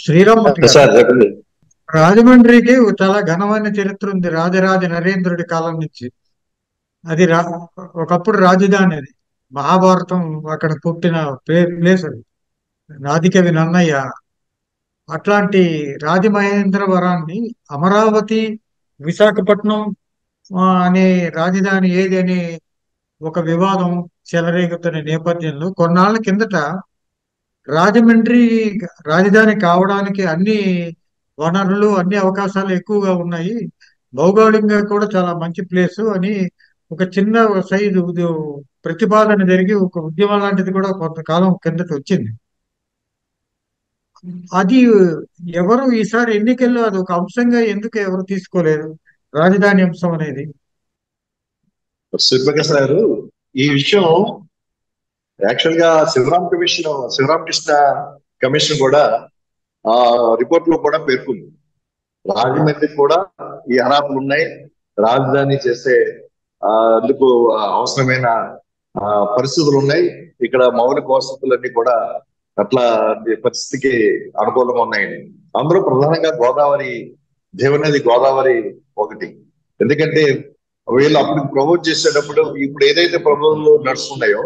శ్రీరామ్మూర్తి గారు, సార్ చెప్పండి. రాజమండ్రికి చాలా ఘనమైన చరిత్ర ఉంది. రాజరాజ నరేంద్రుడి కాలం నుంచి అది ఒకప్పుడు రాజధాని. అది మహాభారతం అక్కడ పుట్టిన ప్లేస్ అది. ఆదికవి నన్నయ్య అట్లాంటి రాజమహేంద్రవరాన్ని అమరావతి, విశాఖపట్నం అనే రాజధాని ఏది అనే ఒక వివాదం చెలరేగుతున్న నేపథ్యంలో కొన్నాళ్ల కిందట రాజమండ్రి రాజధాని కావడానికి అన్ని వనరులు, అన్ని అవకాశాలు ఎక్కువగా ఉన్నాయి, భౌగోళికంగా కూడా చాలా మంచి ప్లేస్ అని ఒక చిన్న సైజు ప్రతిపాదన జరిగి ఒక ఉద్యమం లాంటిది కూడా కొంతకాలం కిందట వచ్చింది. అది ఎవరు ఈసారి ఎన్నికల్లో అది ఒక అంశంగా ఎందుకు ఎవరు తీసుకోలేదు, రాజధాని అంశం అనేది? సూర్యప్రకాశ్ గారు, ఈ విషయం యాక్చువల్ గా శివరామకృష్ణ కమిషన్ కూడా ఆ రిపోర్ట్ లో కూడా పేర్కొంది. రాజమండ్రికి కూడా ఈ అర్హతలు ఉన్నాయి, రాజధాని చేసే అందుకు అవసరమైన పరిస్థితులు ఉన్నాయి, ఇక్కడ మౌలిక వసతులన్నీ కూడా అట్లా పరిస్థితికి అనుకూలంగా ఉన్నాయని. అందులో ప్రధానంగా గోదావరి, దేవనది గోదావరి ఒకటి. ఎందుకంటే వీళ్ళు అప్పుడు ప్రమోట్ చేసేటప్పుడు ఇప్పుడు ఏదైతే ప్రపోజల్ నడుస్తున్నాయో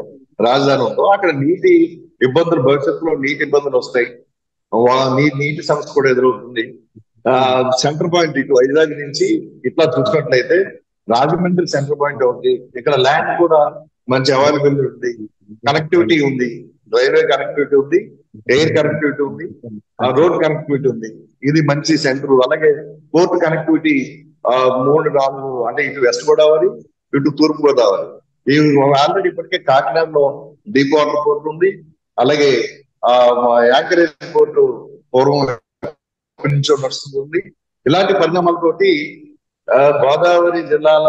రాజధాని ఉందో అక్కడ నీటి ఇబ్బందులు, భవిష్యత్తులో నీటి ఇబ్బందులు వస్తాయి, నీటి సమస్య కూడా ఎదురవుతుంది. సెంటర్ పాయింట్ ఇటు వైజాగ్ నుంచి ఇట్లా చూసినట్లయితే రాజమండ్రి సెంటర్ పాయింట్ అవుతుంది. ఇక్కడ ల్యాండ్ కూడా మంచి అవైలబిలిటీ ఉంది, కనెక్టివిటీ ఉంది, రైల్వే కనెక్టివిటీ ఉంది, ఎయిర్ కనెక్టివిటీ ఉంది, రోడ్ కనెక్టివిటీ ఉంది. ఇది మంచి సెంటర్. అలాగే పోర్ట్ కనెక్టివిటీ 3-4 అంటే ఇటు వెస్ట్ గోదావరి, ఇటు తూర్పు గోదావరి. ఇవి ఆల్రెడీ ఇప్పటికే కాకినాడలో డీప్ వాటర్ పోర్ట్ ఉంది, అలాగే యాంకరేజ్ పోర్టు పూర్వం నుంచి నడుస్తుంది. ఇలాంటి పరిణామాలతోటి గోదావరి జిల్లాల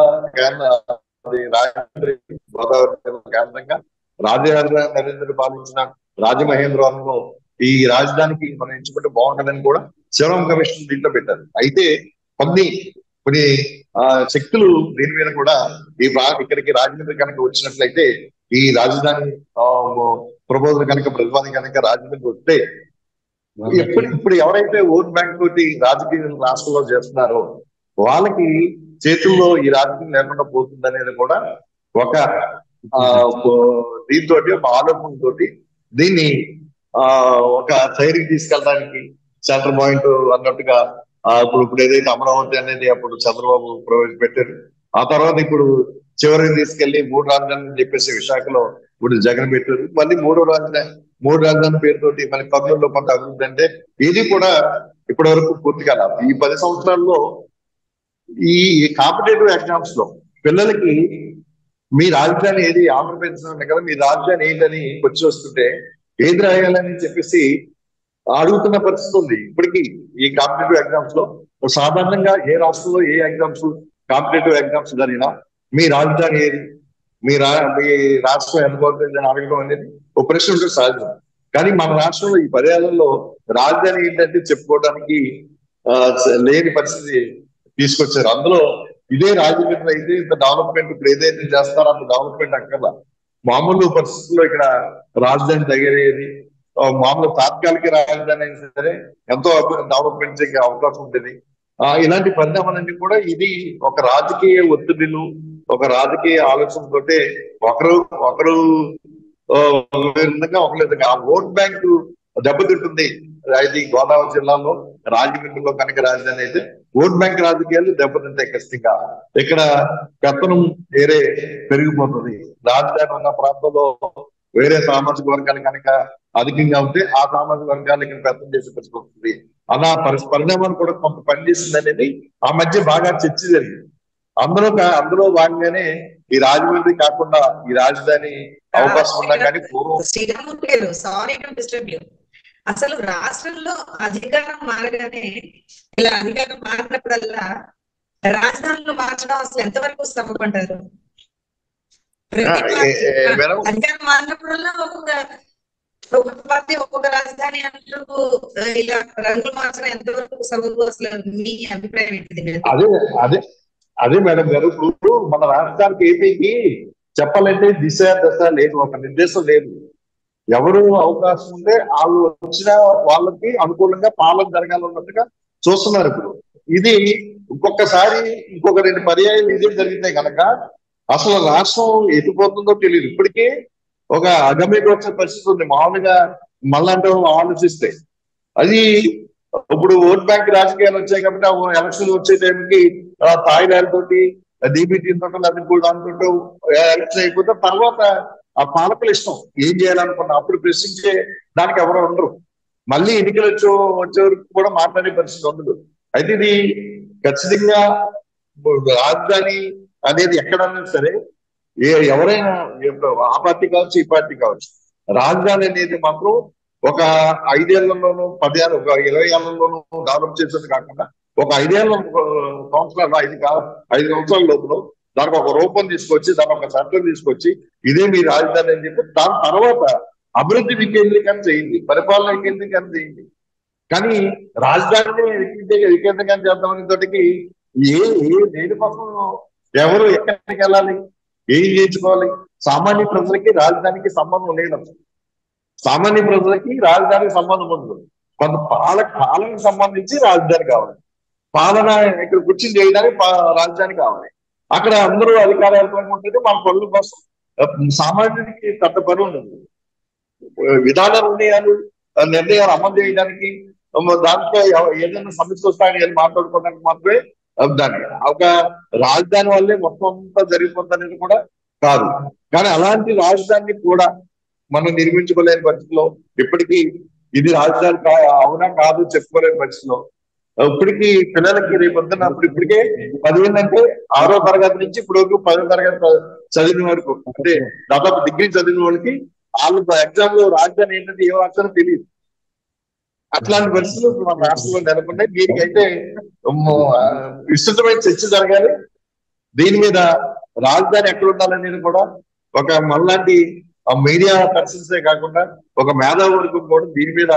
రాజమండ్రి గోదావరి జిల్లా కేంద్రంగా రాజరాజ నరేంద్రుడు పాలించిన రాజమహేంద్రవరంలో ఈ రాజధానికి మనం ఎంచుకుంటే బాగుంటుందని కూడా శివరామ కమిషన్ దీంట్లో పెట్టారు. అయితే కొన్ని శక్తులు దీని మీద కూడా ఇక్కడికి రాజమండ్రి కనుక వచ్చినట్లయితే ఈ రాజధాని ప్రపోజల్ కనుక ప్రతిపాదన కనుక రాజమండ్రి వస్తే ఇప్పుడు ఎవరైతే ఓట్ బ్యాంక్ తోటి రాజకీయ రాష్ట్రంలో చేస్తున్నారో వాళ్ళకి చేతుల్లో ఈ రాజకీయం లేకుండా పోతుంది అనేది కూడా ఒక దీంతో ఒక ఆలోచనతో దీన్ని ఒక సైరికి తీసుకెళ్ళడానికి సెంటర్ పాయింట్ అన్నట్టుగా ఇప్పుడు ఏదైతే అమరావతి అనేది అప్పుడు చంద్రబాబు ప్రవేశపెట్టారు, ఆ తర్వాత ఇప్పుడు చివరికి తీసుకెళ్లి 3 రాజధానులు చెప్పేసి విశాఖలో ఇప్పుడు జగన్ పెట్టారు. మళ్ళీ మూడు రాజధాని పేరుతోటి మళ్ళీ కర్నూలులో కొంత అభివృద్ధి. అంటే ఇది కూడా ఇప్పటి వరకు పూర్తి కాల. ఈ 10 సంవత్సరాల్లో ఈ కాంపిటేటివ్ ఎగ్జామ్స్ లో పిల్లలకి మీ రాజధాని ఏది, ఆంధ్రప్రదేశ్ కదా మీ రాజధాని ఏంటని వచ్చి వస్తుంటే ఏది రాయాలని చెప్పేసి అడుగుతున్న పరిస్థితి ఉంది ఇప్పటికీ. ఈ కాంపిటేటివ్ ఎగ్జామ్స్ లో సాధారణంగా ఏ రాష్ట్రంలో ఏ ఎగ్జామ్స్ కాంపిటేటివ్ ఎగ్జామ్స్ జరిగినా మీ రాజధాని ఏది, మీ రాష్ట్రం ఎంత పోతుంది అని అడగడం అనేది ఒక ప్రశ్న ఉంటుంది సహజం. కానీ మన రాష్ట్రంలో ఈ 10 ఏళ్లలో రాజధాని ఏంటంటే చెప్పుకోవడానికి లేని పరిస్థితి తీసుకొచ్చారు. అందులో ఇదే రాజమండ్రి అయితే ఇంత డెవలప్మెంట్ ఇప్పుడు ఏదైతే చేస్తారో అంత డెవలప్మెంట్ అక్కర్లా. మామూలు పరిస్థితుల్లో ఇక్కడ రాజధాని తగ్గేది, మామూలు తాత్కాలిక రాజధాని అయినా సరే ఎంతో డెవలప్మెంట్ చేసే అవకాశం ఉంటుంది. ఇలాంటి పరిణామాలన్నీ కూడా ఇది ఒక రాజకీయ ఒత్తిడిలు, ఒక రాజకీయ ఆలోచనతోటే ఒకరు విధంగా ఒకరి విధంగా ఆ ఓట్ బ్యాంకు దెబ్బతింటుంది. అయితే గోదావరి జిల్లాలో రాజమండ్రిలో కనుక రాజధాని అయితే ఓట్ బ్యాంక్ రాజకీయాలు దెబ్బతింటాయి ఖచ్చితంగా. ఇక్కడ పెత్తనం వేరే పెరిగిపోతుంది. రాజధాని ఉన్న ప్రాంతంలో వేరే సామాజిక వర్గాలు కనుక అధికంగా ఉంటే ఆ సామాజిక వర్గాలు ఇక్కడ పెత్తనం చేసే పరిస్థితి వస్తుంది. అలా పరిణామాలు కూడా కొంత పనిచేస్తుంది అనేది ఆ మధ్య బాగా చర్చ జరిగింది. అందులో భాగంగానే ఈ రాజమండ్రి కాకుండా ఈ రాజధాని అవకాశం ఉన్నా కానీ అసలు రాష్ట్రంలో అధికారం మారగానే ఇలా అధికారం మారినప్పుడల్లా రాజధానిలో మార్చడం అసలు ఎంతవరకు శ్రమపడ్డారు? అధికారం మారినప్పుడల్లా ఒక్కొక్క రాజధాని అంటూ ఇలా రంగులు మార్చడం ఎంతవరకు సబబు? అసలు మీ అభిప్రాయం ఏంటిది? అదే మేడం గారు, ఇప్పుడు మన రాష్ట్రానికి ఏపీకి చెప్పాలంటే దిశ దశ లేదు, ఒక నిర్దేశం లేదు. ఎవరు అవకాశం ఉంటే వాళ్ళు వచ్చిన వాళ్ళకి అనుకూలంగా పాలన జరగాలన్నట్టుగా చూస్తున్నారు ఇప్పుడు. ఇది ఇంకొకసారి ఇంకొక 2 పర్యాయాలు ఇదే జరిగితే కనుక అసలు రాష్ట్రం ఎటుపోతుందో తెలియదు. ఇప్పటికే ఒక అగమ్యకు వచ్చే పరిస్థితి ఉంది మామూలుగా మళ్ళంటే ఆలోచిస్తే. అది ఇప్పుడు ఓట్ బ్యాంక్ రాజకీయాలు వచ్చాయి కాబట్టి ఎలక్షన్ వచ్చే టైంకి తాయిలాలతోటి డీబీటీ తోటో లేకపోతే దాంతో ఎలక్షన్ అయిపోతే తర్వాత ఆ పాలకులు ఇష్టం ఏం చేయాలనుకున్నా అప్పుడు ప్రశ్నించే దానికి ఎవరు ఉండరు. మళ్ళీ ఎన్నికలు వచ్చే వరకు కూడా మాట్లాడే పరిస్థితి ఉండదు. అయితే ఇది ఖచ్చితంగా రాజధాని అనేది ఎక్కడన్నా సరే ఎవరైనా ఆ పార్టీ కావచ్చు ఈ పార్టీ కావచ్చు, రాజధాని అనేది మాత్రం ఒక 5 ఏళ్లలోనూ 10 ఏళ్ళు, ఒక 20 ఏళ్లలోనూ డెవలప్ చేసేది కాకుండా ఒక 5 సంవత్సరాలు 5 సంవత్సరాల లోపల దానికి ఒక రూపం తీసుకొచ్చి దాని ఒక చట్టం తీసుకొచ్చి ఇదే మీ రాజధాని అని చెప్పి దాని తర్వాత అభివృద్ధి వికేంద్రీకరణ చేయండి, పరిపాలన వికేంద్రీకరణ చేయండి. కానీ రాజధానిని వికేంద్రీకరణ చేద్దామని తోటికి దేనికోసం ఎవరు ఎక్కడికి వెళ్ళాలి, ఏం చేయించుకోవాలి? సామాన్య ప్రజలకి రాజధానికి సంబంధం లేదు. సామాన్య ప్రజలకి రాజధానికి సంబంధం ఉండదు. కొంత పాలనకు సంబంధించి రాజధాని కావాలి, పాలన ఇక్కడ కూర్చుని చేయడానికి రాజధాని కావాలి. అక్కడ అందరూ అధికారాలు ఉంటే మన పనుల కోసం సామాన్యుడికి పెద్ద పని ఉండదు. విధాన నిర్ణయాలు అమలు చేయడానికి దాంట్లో ఏదైనా సమస్య వస్తాయని మాట్లాడుకోవడానికి మాత్రమే దాన్ని ఒక రాజధాని వల్లే మొత్తం అంతా జరిగిపోతుందనేది కూడా కాదు. కానీ అలాంటి రాజధానిని కూడా మనం నిర్మించుకోలేని పరిస్థితిలో ఇప్పటికీ ఇది రాజధాని అవునా కాదు చెప్పుకోలేని పరిస్థితిలో ఇప్పటికీ పిల్లలకి రేపు వద్దున్న అప్పుడు ఇప్పటికే 10 అంటే 6వ తరగతి నుంచి ఇప్పుడు 10వ తరగతి చదివిన వరకు అంటే దాదాపు డిగ్రీ చదివిన వాళ్ళకి వాళ్ళు ఎగ్జామ్ లో రాజధాని ఏంటంటే ఏ రాష్ట్రం తెలియదు. అట్లాంటి పరిస్థితులు మన రాష్ట్రంలో నెలకొన్నాయి. దీనికైతే విస్తృతమైన చర్చ జరగాలి. దీని మీద రాజధాని ఎక్కడ ఉండాలనేది కూడా ఒక మనలాంటి మీడియా పర్సన్సే కాకుండా ఒక మేధావి వర్గం కూడా దీని మీద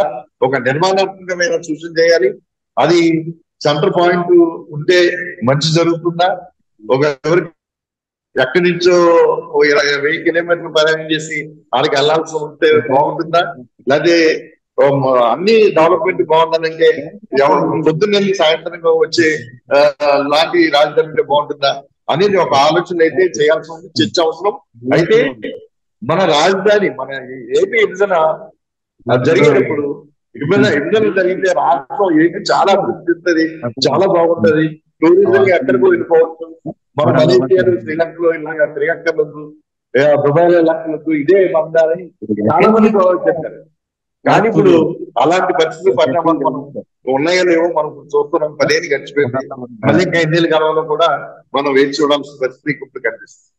ఒక నిర్మాణాత్మకమైన సూచన చేయాలి. అది సెంటర్ పాయింట్ ఉంటే మంచి జరుగుతుందా, ఒక ఎవరికి ఎక్కడి నుంచో 1000 కిలోమీటర్లు ప్రయాణం చేసి వాళ్ళకి వెళ్లాల్సి ఉంటే బాగుంటుందా, లేకపోతే అన్ని డెవలప్మెంట్ బాగుండాలంటే పొద్దున్నెళ్ళి సాయంత్రం వచ్చే లాంటి రాజధాని ఉంటే బాగుంటుందా అనేది ఒక ఆలోచన అయితే చేయాల్సి ఉంది, చర్చ అవసరం. అయితే మన రాజధాని మన ఏపీ విభజన జరిగేటప్పుడు విభజన జరిగితే రాష్ట్రం ఏపీ చాలా అభివృద్ధి చెందుతుంది, చాలా బాగుంటది. టూరిజం ఎక్కడికో వెళ్ళిపోవచ్చు. మన మలేషియాలో శ్రీలంకలో ఇలాగా శ్రీలంకలు దుబాయ్లో ఇలాంటి ఇదే మందాలని చాలా మంది చెప్పారు. కానీ ఇప్పుడు అలాంటి పరిస్థితులు పరిణామాలు మనం ఉన్నాయో లేవో మనం చూస్తున్నాం. 10 ఏళ్ళు గడిచిపోయింది. మళ్ళీ ఇంకా 8 ఏళ్ళు కాలంలో కూడా మనం వేచి చూడాల్సిన పరిస్థితి ఇప్పుడు కనిపిస్తుంది.